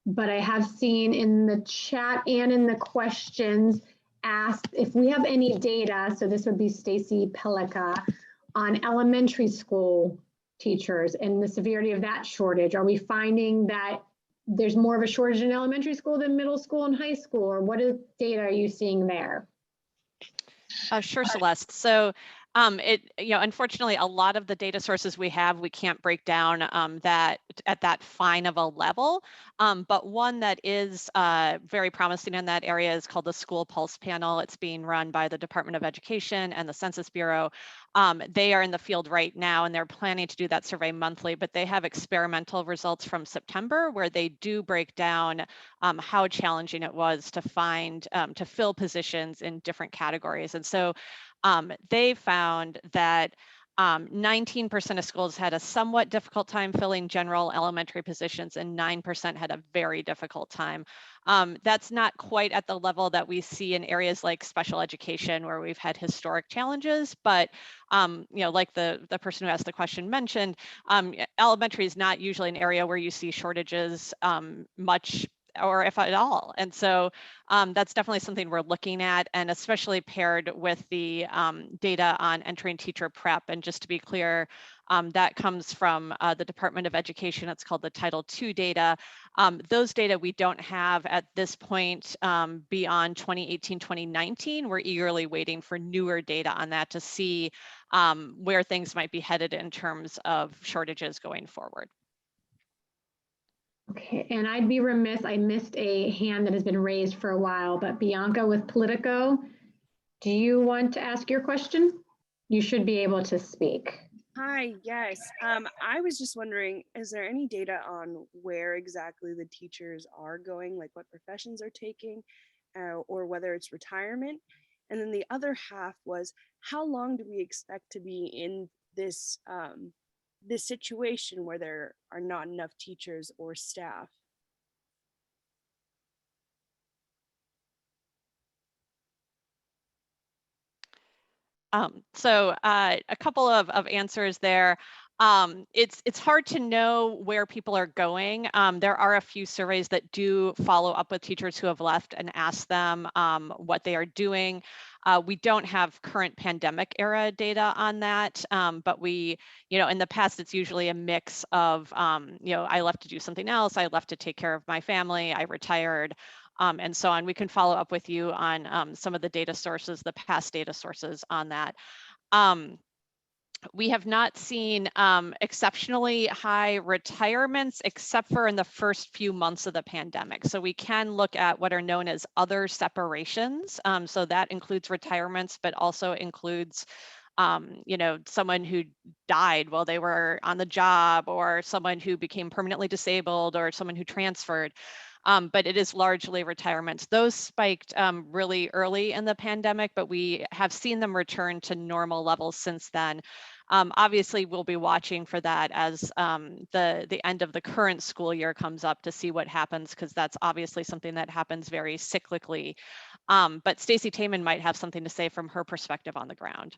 but I have seen in the chat and in the questions asked if we have any data, so this would be Stacey Pellica, on elementary school teachers and the severity of that shortage. Are we finding that there's more of a shortage in elementary school than middle school and high school, or what data are you seeing there? Sure, Celeste. So unfortunately, a lot of the data sources we have, we can't break down that at that fine of a level. But one that is very promising in that area is called the School Pulse Panel. It's being run by the Department of Education and the Census Bureau. They are in the field right now, and they're planning to do that survey monthly, but they have experimental results from September where they do break down how challenging it was to fill positions in different categories. And so they found that 19% of schools had a somewhat difficult time filling general elementary positions, and 9% had a very difficult time. That's not quite at the level that we see in areas like special education, where we've had historic challenges, but like the person who asked the question mentioned, elementary is not usually an area where you see shortages much, or if at all. And so that's definitely something we're looking at, and especially paired with the data on entering teacher prep. And just to be clear, That comes from the Department of Education. It's called the Title II data. Those data we don't have at this point beyond 2018, 2019. We're eagerly waiting for newer data on that to see where things might be headed in terms of shortages going forward. Okay, and I'd be remiss, I missed a hand that has been raised for a while, but Bianca with Politico, do you want to ask your question? You should be able to speak. Hi, yes. I was just wondering, is there any data on where exactly the teachers are going, like what professions are taking, or whether it's retirement? And then the other half was, how long do we expect to be in this this situation where there are not enough teachers or staff? So a couple of answers there. It's hard to know where people are going. There are a few surveys that do follow up with teachers who have left and ask them what they are doing. We don't have current pandemic era data on that, but we, in the past, it's usually a mix of, I left to do something else, I left to take care of my family, I retired, and so on. We can follow up with you on some of the data sources, the past data sources on that. We have not seen exceptionally high retirements except for in the first few months of the pandemic. So we can look at what are known as other separations. So that includes retirements, but also includes someone who died while they were on the job, or someone who became permanently disabled, or someone who transferred. But it is largely retirements. Those spiked really early in the pandemic, but we have seen them return to normal levels since then. Obviously, we'll be watching for that as the end of the current school year comes up to see what happens, because that's obviously something that happens very cyclically. But Stacey Tayman might have something to say from her perspective on the ground.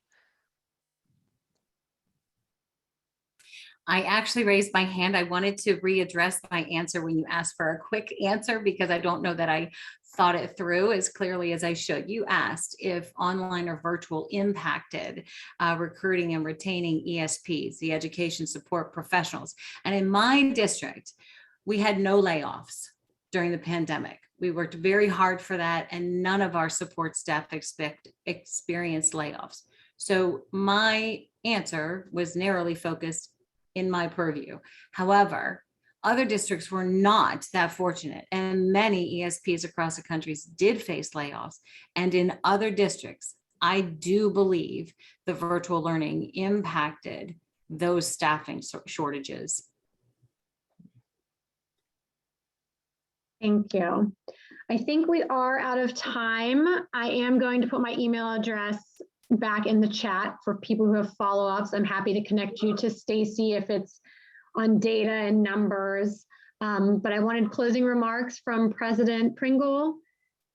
I actually raised my hand. I wanted to readdress my answer when you asked for a quick answer, because I don't know that I thought it through as clearly as I should. You asked if online or virtual impacted recruiting and retaining ESPs, the education support professionals. And in my district, we had no layoffs during the pandemic. We worked very hard for that, and none of our support staff experienced layoffs. So my answer was narrowly focused in my purview. However, other districts were not that fortunate, and many ESPs across the country did face layoffs. And in other districts, I do believe the virtual learning impacted those staffing shortages. Thank you. I think we are out of time. I am going to put my email address back in the chat for people who have follow-ups. I'm happy to connect you to Stacey if it's on data and numbers. But I wanted closing remarks from President Pringle,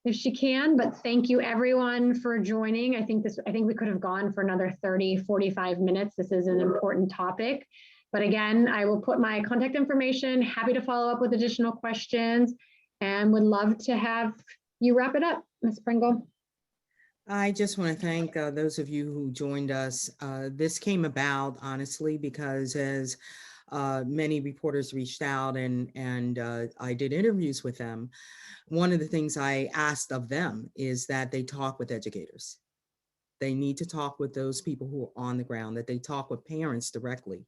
if she can. But thank you everyone for joining. I think we could have gone for another 30, 45 minutes. This is an important topic. But again, I will put my contact information, happy to follow up with additional questions, and would love to have you wrap it up, Ms. Pringle. I just want to thank those of you who joined us. This came about, honestly, because as many reporters reached out and I did interviews with them, one of the things I asked of them is that they talk with educators. They need to talk with those people who are on the ground, that they talk with parents directly.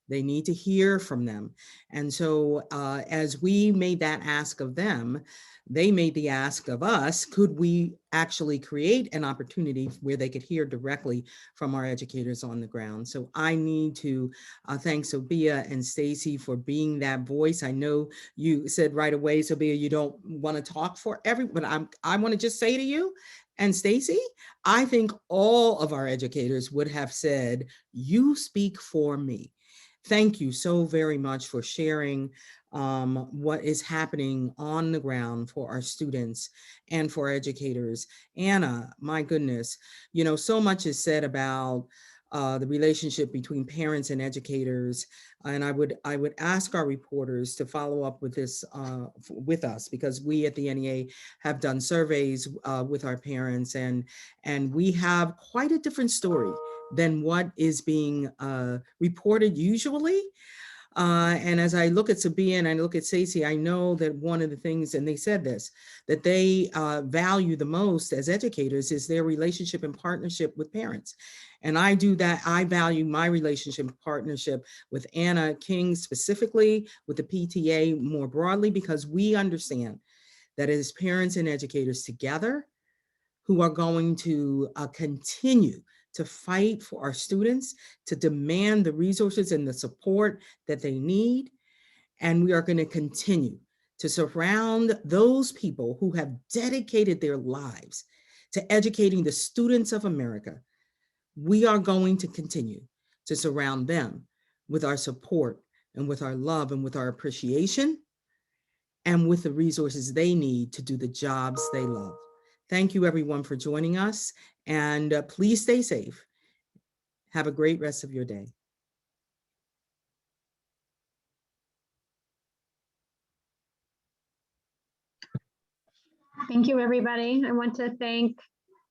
They need to hear from them. And so as we made that ask of them, they made the ask of us, could we actually create an opportunity where they could hear directly from our educators on the ground? So I need to thank Sobia and Stacey for being that voice. I know you said right away, Sobia, you don't want to talk for everyone, but I want to just say to you, and Stacey, I think all of our educators would have said, you speak for me. Thank you so very much for sharing what is happening on the ground for our students and for educators. Anna, my goodness, so much is said about the relationship between parents and educators. And I would ask our reporters to follow up with this with us, because we at the NEA have done surveys with our parents, and we have quite a different story than what is being reported usually. And as I look at Sobia and I look at Stacey, I know that one of the things, and they said this, that they value the most as educators is their relationship and partnership with parents. And I do that. I value my relationship and partnership with Anna King specifically, with the PTA more broadly, because we understand that as parents and educators together who are going to continue to fight for our students, to demand the resources and the support that they need. And we are going to continue to surround those people who have dedicated their lives to educating the students of America. We are going to continue to surround them with our support and with our love and with our appreciation and with the resources they need to do the jobs they love. Thank you everyone for joining us, and please stay safe. Have a great rest of your day. Thank you, everybody. I want to thank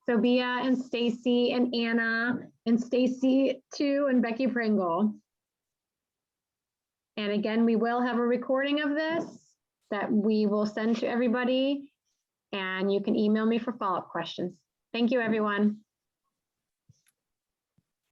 Sobia and Stacey and Anna and Stacey too, and Becky Pringle. And again, we will have a recording of this that we will send to everybody, and you can email me for follow-up questions. Thank you, everyone.